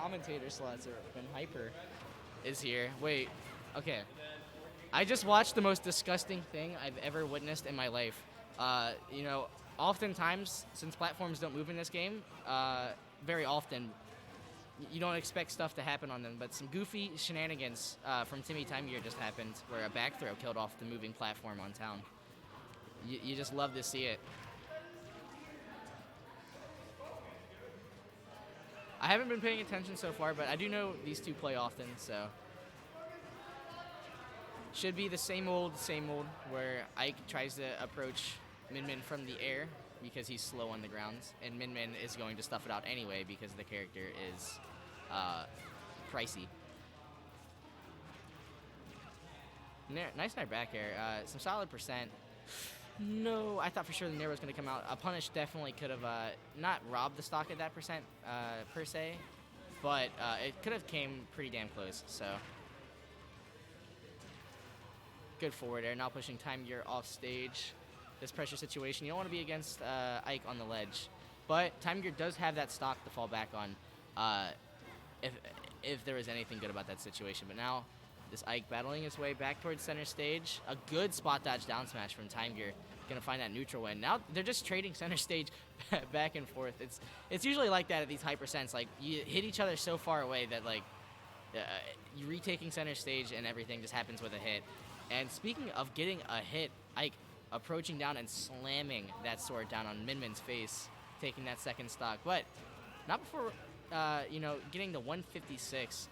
commentator slots are when Hyper is here. Wait, okay. I just watched the most disgusting thing I've ever witnessed in my life. You know, oftentimes, since platforms don't move in this game, very often, you don't expect stuff to happen on them, but some goofy shenanigans from Timegear just happened, where a back throw killed off the moving platform on town. You just love to see it. I haven't been paying attention so far, but I do know these two play often, so. Should be the same old, where Ike tries to approach Min Min from the air because he's slow on the ground, and Min Min is going to stuff it out anyway because the character is pricey. Nice Nair back air, some solid percent. No, I thought for sure the Nair was going to come out. A punish definitely could have not robbed the stock at that percent per se, but it could have came pretty damn close, so. Good forward air, now pushing Timegear off stage. This pressure situation, you don't want to be against Ike on the ledge, but Timegear does have that stock to fall back on if there is anything good about that situation. But now this Ike battling his way back towards center stage. A good spot dodge down smash from Timegear. Gonna find that neutral win. Now they're just trading center stage back and forth. It's usually like that at these high percents. Like you hit each other so far away that like you retaking center stage and everything just happens with a hit. And speaking of getting a hit, Ike approaching down and slamming that sword down on Min Min's face, taking that second stock. But not before, you know, getting the 156.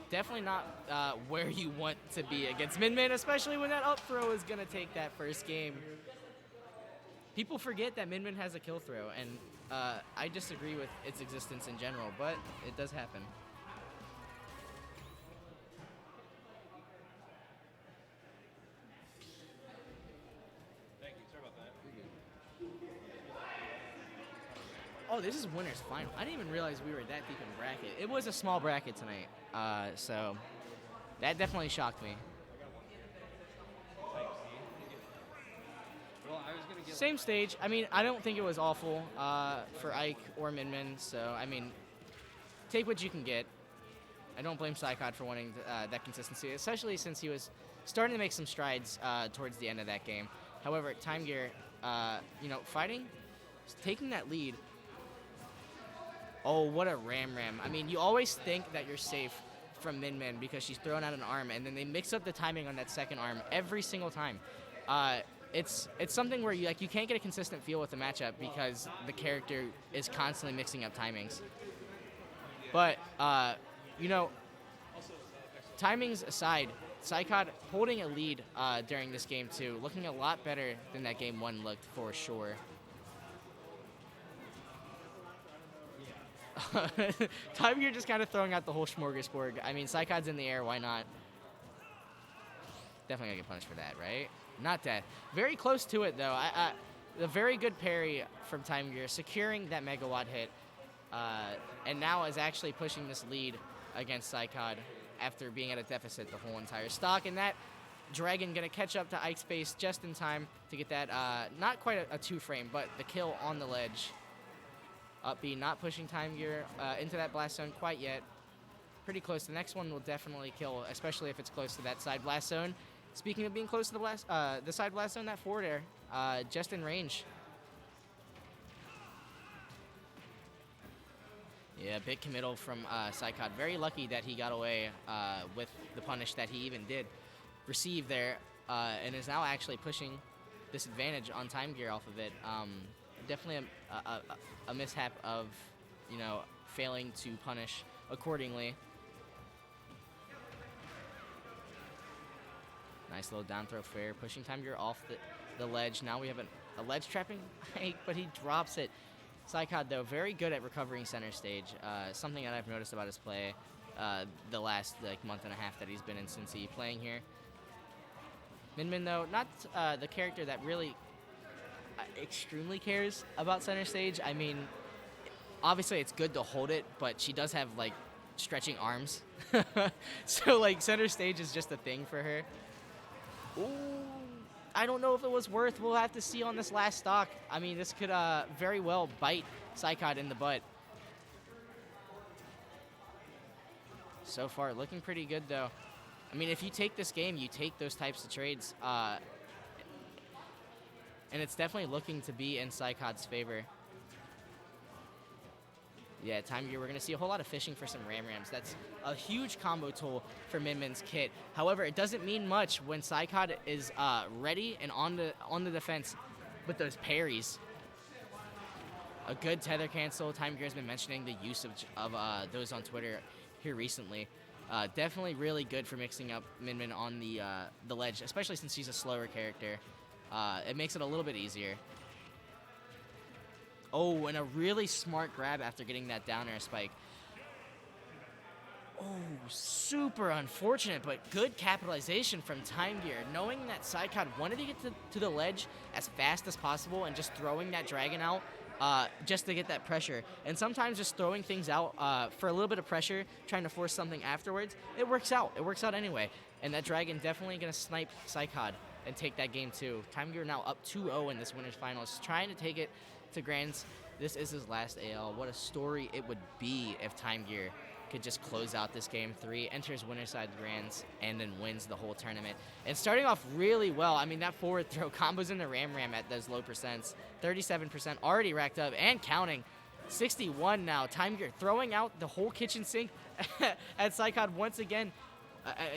Definitely not where you want to be against Min Min, especially when that up throw is going to take that first game. People forget that Min Min has a kill throw, and I disagree with its existence in general, but it does happen. Oh, this is winner's final. I didn't even realize we were that deep in the bracket. It was a small bracket tonight, so that definitely shocked me. Same stage. I mean, I don't think it was awful for Ike or Min Min, so, I mean, take what you can get. I don't blame PsyKoD for wanting that consistency, especially since he was starting to make some strides towards the end of that game. However, Timegear, you know, fighting, taking that lead. Oh, what a ram. I mean, you always think that you're safe from Min Min because she's throwing out an arm, and then they mix up the timing on that second arm every single time. It's something where you can't get a consistent feel with the matchup because the character is constantly mixing up timings. But you know, timings aside, PsyKoD holding a lead during this game too, looking a lot better than that game one looked for sure. Timegear just kind of throwing out the whole smorgasbord. I mean, PsyKoD's in the air, why not? Definitely gonna get punished for that, right? Not dead. Very close to it, though. A very good parry from Timegear, securing that megawatt hit, and now is actually pushing this lead against PsyKoD after being at a deficit the whole entire stock. And that Dragon gonna catch up to Ike's face just in time to get that, not quite a two-frame, but the kill on the ledge. Up B, not pushing Timegear into that blast zone quite yet. Pretty close. The next one will definitely kill, especially if it's close to that side blast zone. Speaking of being close to the side blast zone, that forward air, just in range. Yeah, big committal from PsyKoD. Very lucky that he got away with the punish that he even did receive there, and is now actually pushing this advantage on Timegear off of it. Definitely a mishap of, you know, failing to punish accordingly. Nice little down throw fair, pushing Timegear off the ledge. Now we have a ledge trapping Ike, but he drops it. PsyKoD, though, very good at recovering center stage. Something that I've noticed about his play the last month and a half that he's been in Cincy playing here. Min Min, though, not the character that really extremely cares about center stage. I mean, obviously it's good to hold it, but she does have stretching arms. So center stage is just a thing for her. Ooh, I don't know if it was worth. We'll have to see on this last stock. I mean, this could very well bite PsyKoD in the butt. so far. Looking pretty good, though. I mean, if you take this game, you take those types of trades. And it's definitely looking to be in PsyKoD's favor. Yeah, Timegear, we're going to see a whole lot of fishing for some Ram-Rams. That's a huge combo tool for Minmin's kit. However, it doesn't mean much when PsyKoD is ready and on the defense with those parries. A good tether cancel. Timegear has been mentioning the use of those on Twitter here recently. Definitely really good for mixing up Minmin on the ledge, especially since she's a slower character. It makes it a little bit easier. Oh, and a really smart grab after getting that down air spike. Oh, super unfortunate, but good capitalization from Timegear. Knowing that PsyKoD wanted to get to the ledge as fast as possible and just throwing that dragon out just to get that pressure. And sometimes just throwing things out for a little bit of pressure, trying to force something afterwards, it works out. It works out anyway. And that dragon definitely going to snipe PsyKoD and take that game too. Timegear now up 2-0 in this winners finals, trying to take it to Grands. This is his last AL. What a story it would be if Timegear could just close out this game 3, enters winner side Grands, and then wins the whole tournament. And starting off really well. I mean, that forward throw combos in the Ram at those low percents. 37% already racked up and counting. 61 now. Timegear throwing out the whole kitchen sink at PsyKoD once again.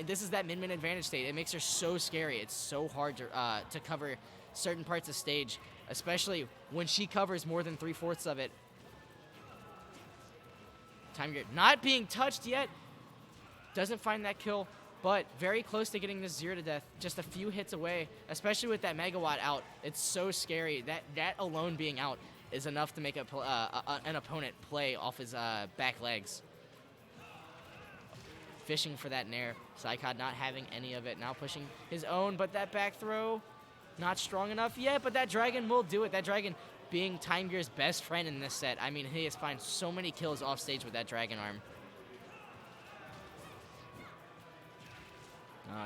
This is that Min advantage state. It makes her so scary. It's so hard to cover certain parts of stage, especially when she covers more than 3/4 of it. Timegear not being touched yet. Doesn't find that kill, but very close to getting this 0 to death. Just a few hits away, especially with that Megawatt out. It's so scary. That alone being out is enough to make an opponent play off his back legs. Fishing for that nair. PsyKoD not having any of it. Now pushing his own, but that back throw not strong enough yet, but that dragon will do it. That dragon being Timegear's best friend in this set. I mean, he has found so many kills off stage with that dragon arm.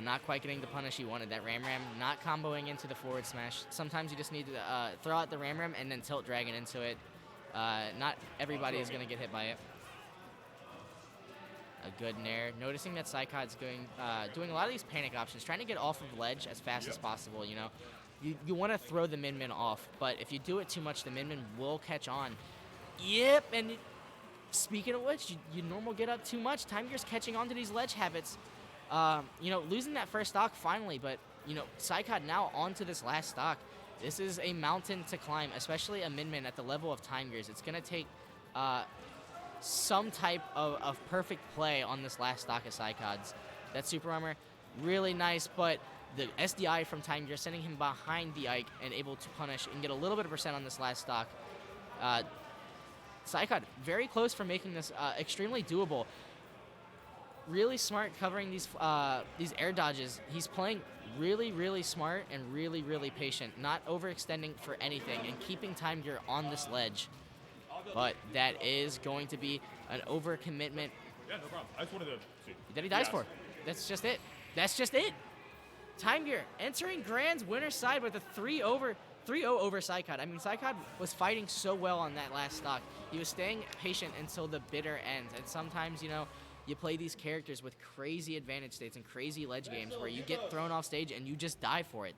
Not quite getting the punish he wanted. That Ram not comboing into the forward smash. Sometimes you just need to throw out the Ram and then tilt dragon into it. Not everybody is going to get hit by it. A good nair. Noticing that PsyKoD's doing a lot of these panic options, trying to get off of ledge as fast as possible, you know. You want to throw the Min off, but if you do it too much, the Min will catch on. Yep, and speaking of which, you normal get up too much. Timegear's catching on to these ledge habits. You know, losing that first stock finally, but, you know, PsyKoD now onto this last stock. This is a mountain to climb, especially a Min at the level of Timegear's. It's going to take some type of perfect play on this last stock of PsyKoD's. That super armor, really nice, but the SDI from Timegear sending him behind the Ike and able to punish and get a little bit of percent on this last stock. PsyKoD very close for making this extremely doable. Really smart covering these air dodges. He's playing really, really smart and really, really patient, not overextending for anything and keeping Timegear on this ledge. But that is going to be an overcommitment. Yeah, no problem. I just wanted to see. That he dies for. That's just it. That's just it. Timegear entering Grand's winner's side with a 3-0 over PsyKoD. I mean, PsyKoD was fighting so well on that last stock. He was staying patient until the bitter end. And sometimes, you know, you play these characters with crazy advantage states and crazy ledge games where you get thrown off stage and you just die for it.